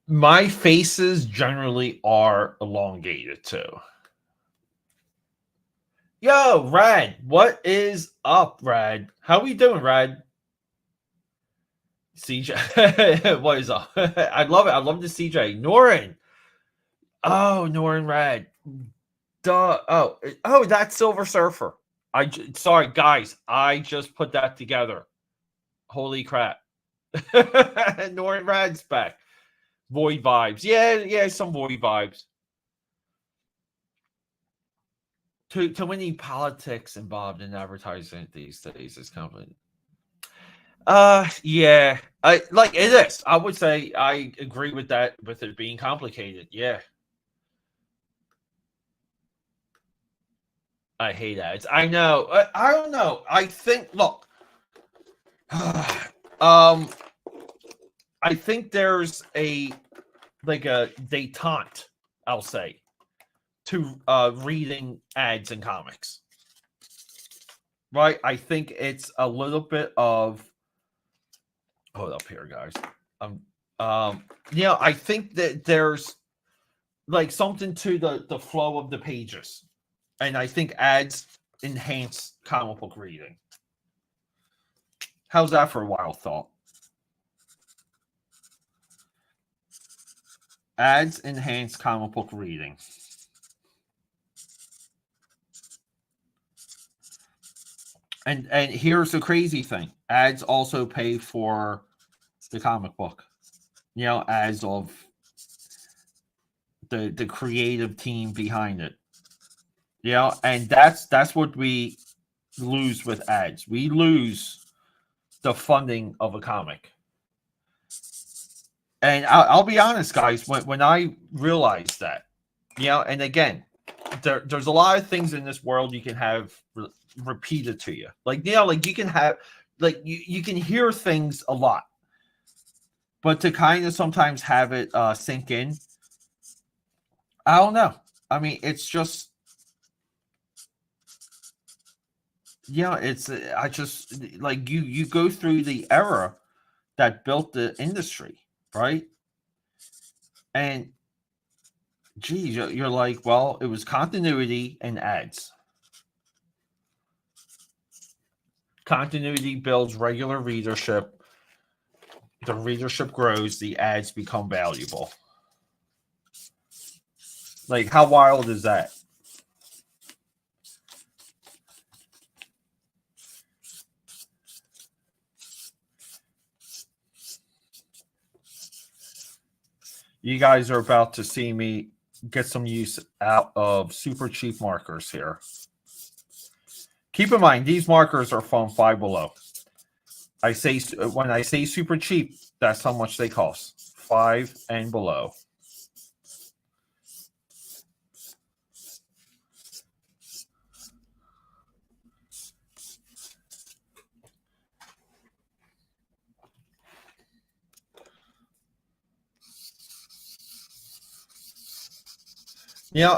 A: My faces generally are elongated too. Yo, Rad, what is up, Rad? How we doing, Rad? CJ, what is up? I love it. I love the CJ. Norin. Oh, Norin Rad. Duh. Oh, that's Silver Surfer. Sorry, guys. I just put that together. Holy crap. Norin Rad's back. Void vibes. Yeah, some void vibes. Too many politics involved in advertising these days. This company. Yeah. I like it is. I would say I agree with that. With it being complicated. Yeah. I hate ads. I know. I don't know. I think. Look. I think there's a detente. I'll say to reading ads and comics. Right. I think it's a little bit of. Hold up here, guys. I think that there's like something to the flow of the pages, and I think ads enhance comic book reading. How's that for a wild thought? Ads enhance comic book reading. And here's the crazy thing. Ads also pay for the comic book. As of the creative team behind it. And that's what we lose with ads. We lose the funding of a comic. And I'll be honest, guys, when I realized that, and again, there's a lot of things in this world you can have repeated to you. Like you can have you can hear things a lot, but to kind of sometimes have it sink in, I don't know. I mean, it's just it's I just like you go through the era that built the industry, right? And geez, you're like, well, it was continuity and ads. Continuity builds regular readership. The readership grows, the ads become valuable. Like, how wild is that? You guys are about to see me get some use out of super cheap markers here. Keep in mind, these markers are from Five Below. When I say super cheap, that's how much they cost. 5 and below.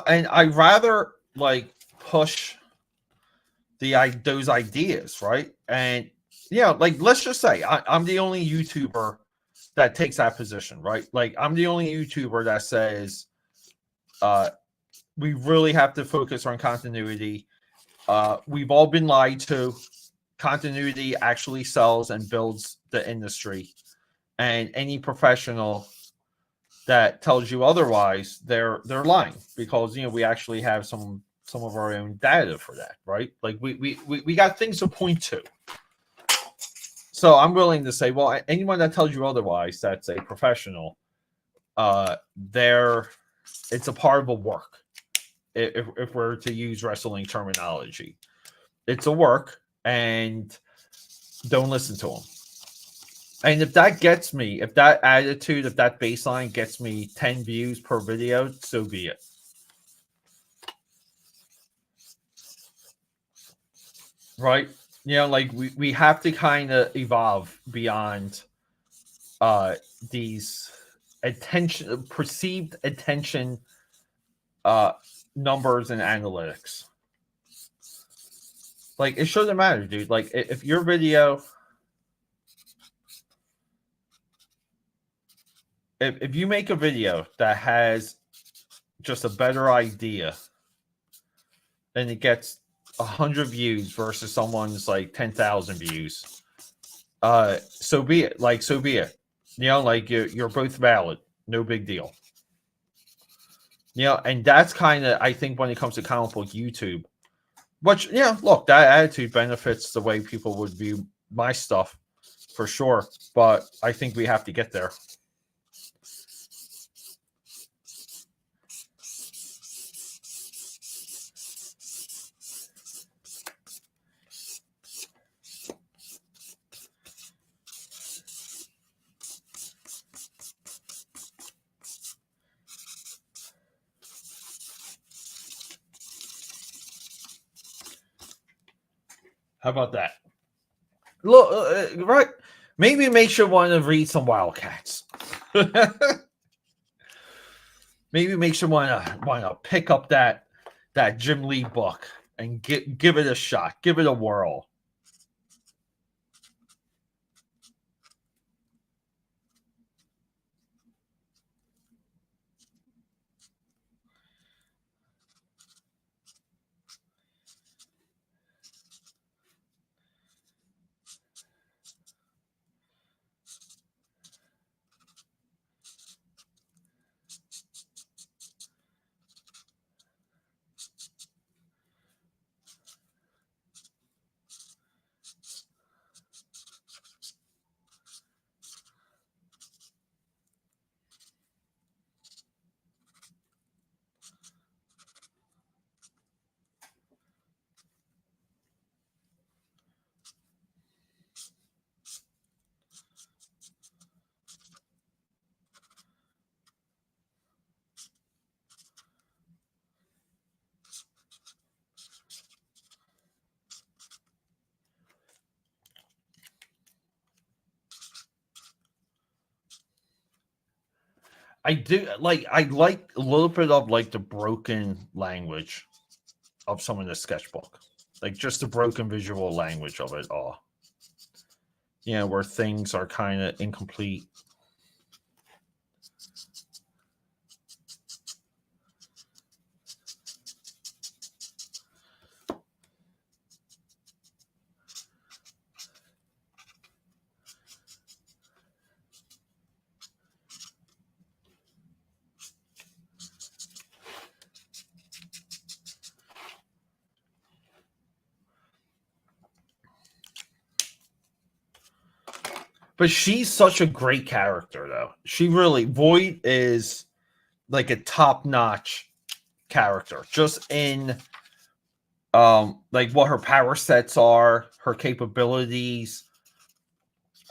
A: And I rather like push those ideas, right? And like let's just say I'm the only YouTuber that takes that position, right? Like I'm the only YouTuber that says we really have to focus on continuity. We've all been lied to. Continuity actually sells and builds the industry. And any professional that tells you otherwise, they're lying, because we actually have some of our own data for that, right? Like we got things to point to. So I'm willing to say, well, anyone that tells you otherwise, that's a professional. It's a part of a work. If we're to use wrestling terminology, it's a work, and don't listen to them. And if that gets me, if that attitude, if that baseline gets me 10 views per video, so be it. Right? Like we have to kind of evolve beyond these perceived attention numbers and analytics. Like, it shouldn't matter, dude. Like, if your video if you make a video that has just a better idea and it gets 100 views versus someone's like 10,000 views, so be it. Like, so be it. You know, like you're both valid. No big deal. You know, and that's kind of, I think, when it comes to comic book YouTube, which, yeah, look, that attitude benefits the way people would view my stuff for sure. But I think we have to get there. How about that? Look, right? Maybe it makes you want to read some Wildcats. Maybe it makes you want to pick up that Jim Lee book and give it a shot, give it a whirl. I do like, I like a little bit of like the broken language of some of the sketchbook, like just the broken visual language of it all. You know, where things are kind of incomplete. But she's such a great character, though. She really, Void is like a top notch character, just in like what her power sets are, her capabilities.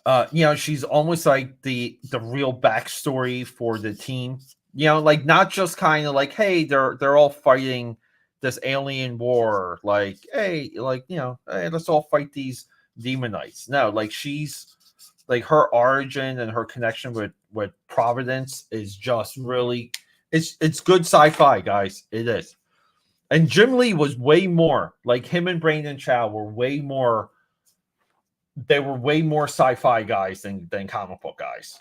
A: You know, she's almost like the real backstory for the team. You know, like not just kind of like, hey, they're all fighting this alien war. Like, hey, like, you know, hey, let's all fight these demonites. No, like she's like, her origin and her connection with Providence is just really, it's good sci-fi, guys. It is. And Jim Lee was way more like, him and Brandon Chow were way more, they were way more sci-fi guys than comic book guys.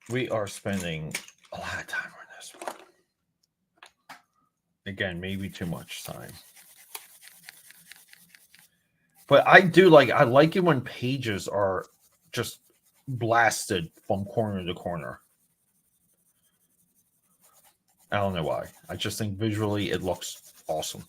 A: We are spending a lot of time on this one. Again, maybe too much time. But I do like, I like it when pages are just blasted from corner to corner. I don't know why. I just think visually it looks awesome.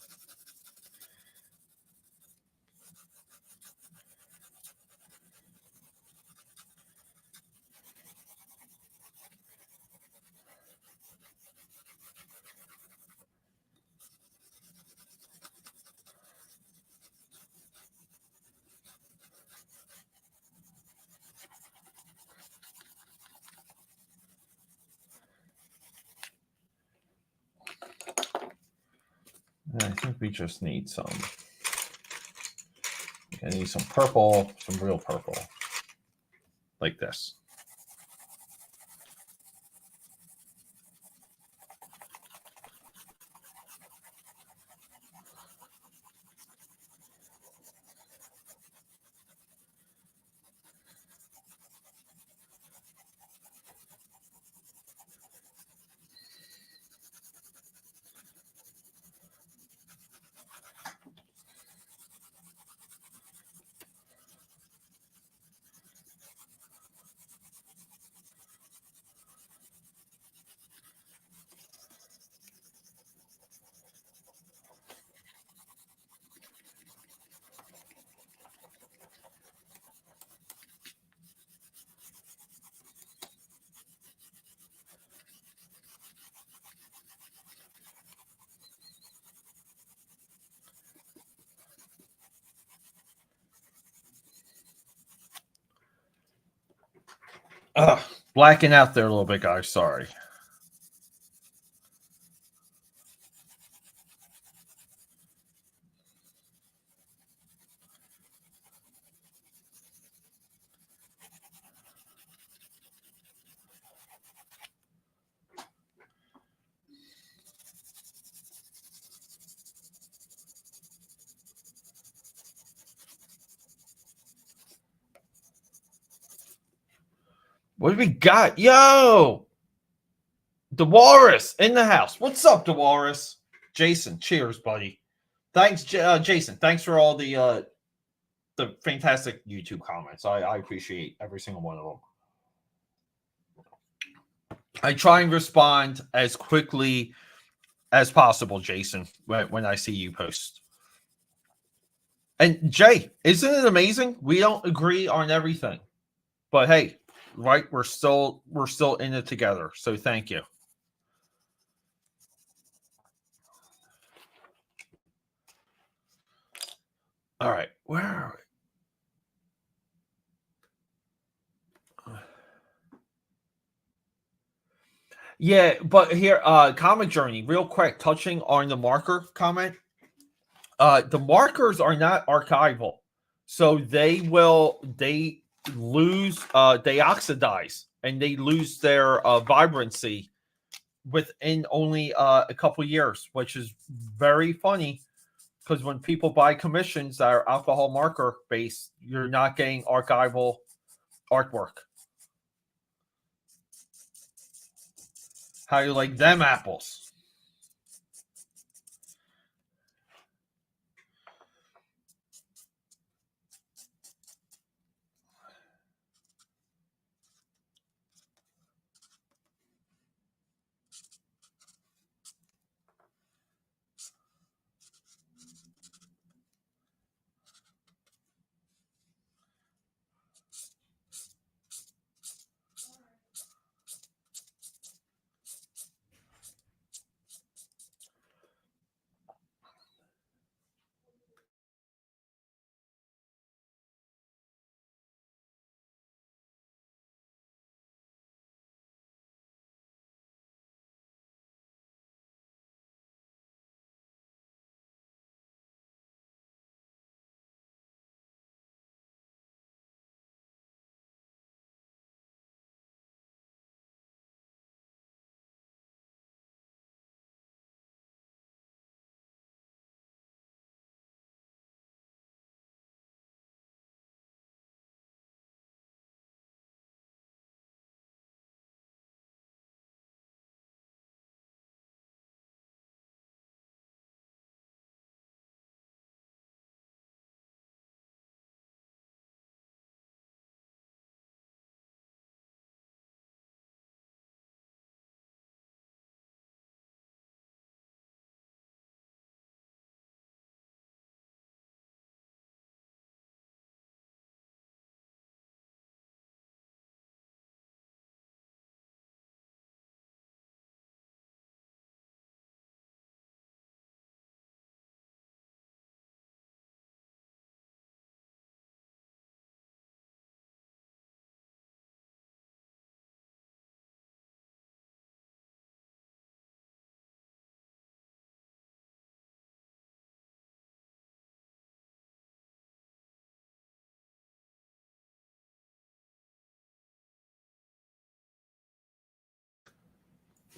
A: And I think we just need some. I need some purple, some real purple, like this. Blacking out there a little bit, guys. Sorry. What do we got? Yo! DeWaris in the house. What's up, DeWaris? Jason, cheers, buddy. Thanks, Jason. Thanks for all the fantastic YouTube comments. I appreciate every single one of them. I try and respond as quickly as possible, Jason, when I see you post. And Jay, isn't it amazing? We don't agree on everything, but hey, right? We're still in it together. So thank you. All right, where are we? Yeah, but here, Comic Journey, real quick, touching on the marker comment. The markers are not archival, so they lose, they oxidize, and they lose their vibrancy within only a couple years, which is very funny because when people buy commissions that are alcohol marker based, you're not getting archival artwork. How you like them apples?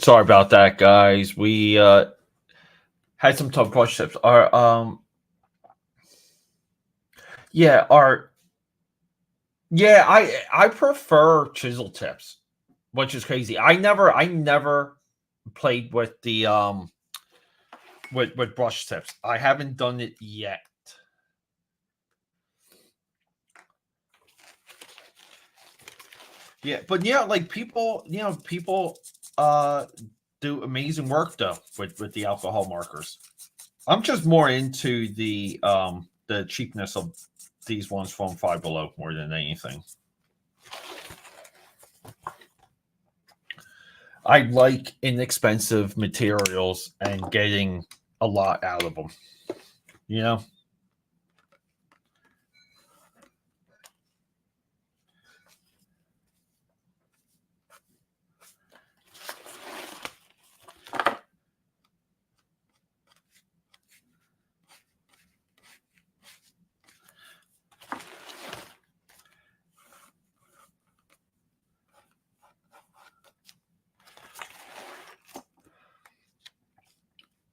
A: Sorry about that, guys. We had some tough brush tips. Yeah, our yeah, I prefer chisel tips, which is crazy. I never played with the with brush tips. I haven't done it yet. Yeah, but yeah, like people uh do amazing work though with the alcohol markers. I'm just more into the cheapness of these ones from Five Below more than anything. I like inexpensive materials and getting a lot out of them. You know?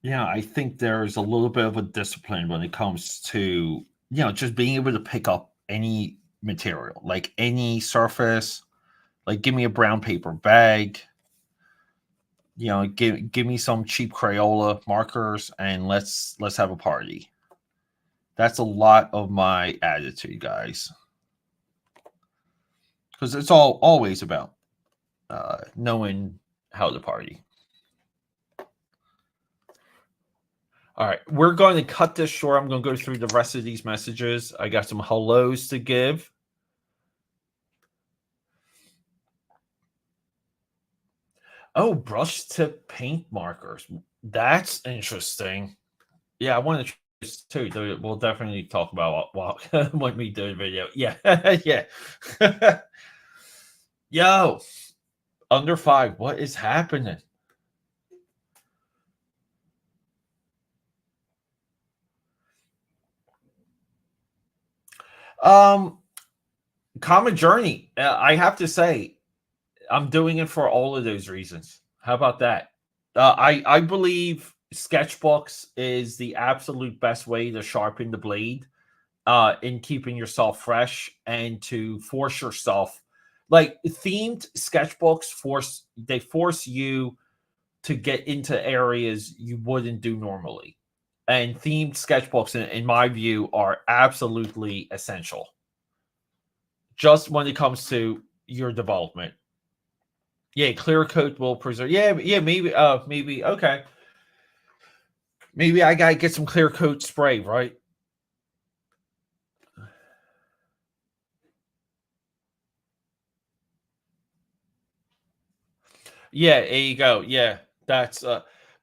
A: Yeah, I think there's a little bit of a discipline when it comes to, just being able to pick up any material, like any surface, like give me a brown paper bag, give me some cheap Crayola markers and let's have a party. That's a lot of my attitude, guys. Because it's always about knowing how to party. All right, we're going to cut this short. I'm going to go through the rest of these messages. I got some hellos to give. Oh, brush tip paint markers. That's interesting. Yeah, I want to try this too. We'll definitely talk about when we do the video. Yeah, yeah. Yo, under 5. What is happening? Um, Common Journey. I have to say, I'm doing it for all of those reasons. How about that? I believe sketchbooks is the absolute best way to sharpen the blade in keeping yourself fresh and to force yourself. Like themed sketchbooks force you to get into areas you wouldn't do normally. And themed sketchbooks, in my view, are absolutely essential. Just when it comes to your development. Yeah, clear coat will preserve. Yeah, maybe. Okay, maybe I gotta get some clear coat spray, right? Yeah, there you go. Yeah, that's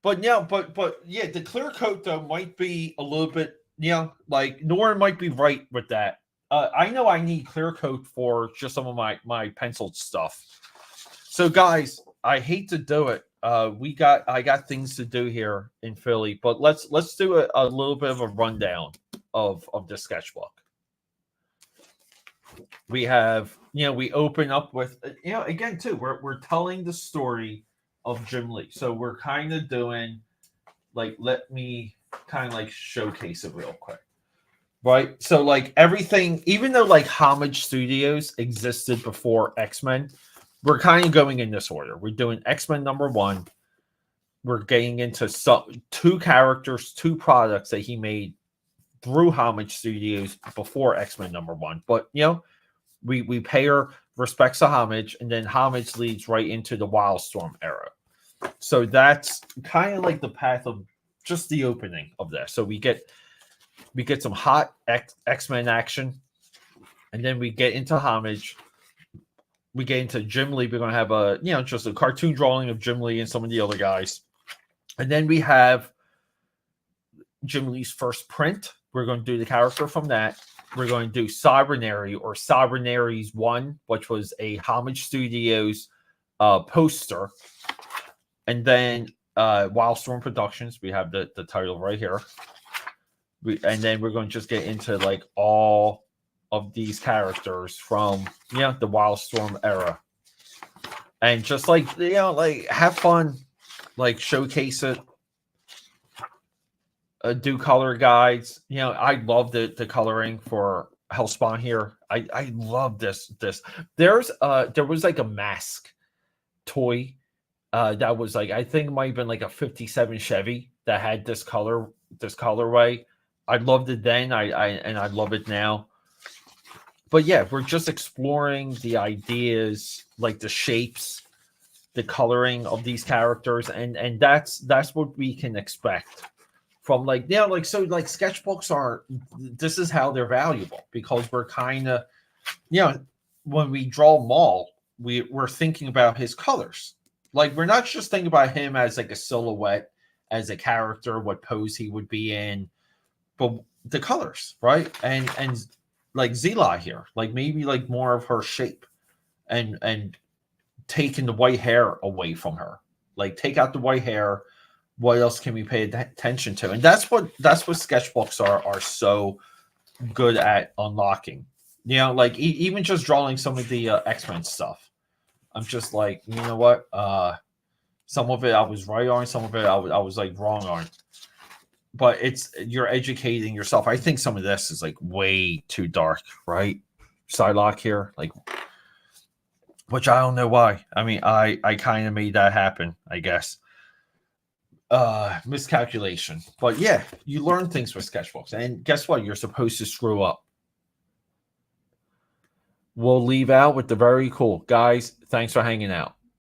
A: but yeah, but yeah, the clear coat though might be a little bit, like Nora might be right with that. I know I need clear coat for just some of my penciled stuff. So guys, I hate to do it. I got things to do here in Philly, but let's do a little bit of a rundown of the sketchbook. We have, we open up with, again too, we're telling the story of Jim Lee. So we're kind of doing, like, let me kind of like showcase it real quick. Right. So like everything, even though like Homage Studios existed before X-Men, we're kind of going in this order. We're doing X-Men #1. We're getting into two characters, two products that he made through Homage Studios before X-Men #1. But we pay our respects to Homage, and then Homage leads right into the Wildstorm era. So that's kind of like the path of just the opening of this. So we get some hot X-Men action, and then we get into Homage. We get into Jim Lee. We're going to have just a cartoon drawing of Jim Lee and some of the other guys. And then we have Jim Lee's first print. We're going to do the character from that. We're going to do Cybernary or Cybernaries 1, which was a Homage Studios poster. And then Wildstorm Productions, we have the title right here. And then we're going to just get into like all of these characters from the Wildstorm era. And just like like have fun like showcase it, do color guides. You know, I love the coloring for Hellspawn here. I love this. There was like a mask toy that was like, I think it might have been like a 57 Chevy that had this colorway. I loved it then. I love it now. But yeah, we're just exploring the ideas, like the shapes, the coloring of these characters, and that's what we can expect from, like, yeah, like, so like sketchbooks are, this is how they're valuable, because we're kind of, you know, when we draw Maul, we're thinking about his colors. Like, we're not just thinking about him as like a silhouette, as a character, what pose he would be in, but the colors, right? And like Zila here, like maybe like more of her shape, and taking the white hair away from her. Like, take out the white hair. What else can we pay attention to? And that's what sketchbooks are so good at unlocking. You know, like even just drawing some of the X-Men stuff. I'm just like, you know what? Some of it I was right on, some of it I was like wrong on. But you're educating yourself. I think some of this is like way too dark, right? Psylocke here, like, which I don't know why. I mean, I kind of made that happen, I guess. Miscalculation. But yeah, you learn things with sketchbooks. And guess what? You're supposed to screw up. We'll leave out with the very cool. Guys, thanks for hanging out.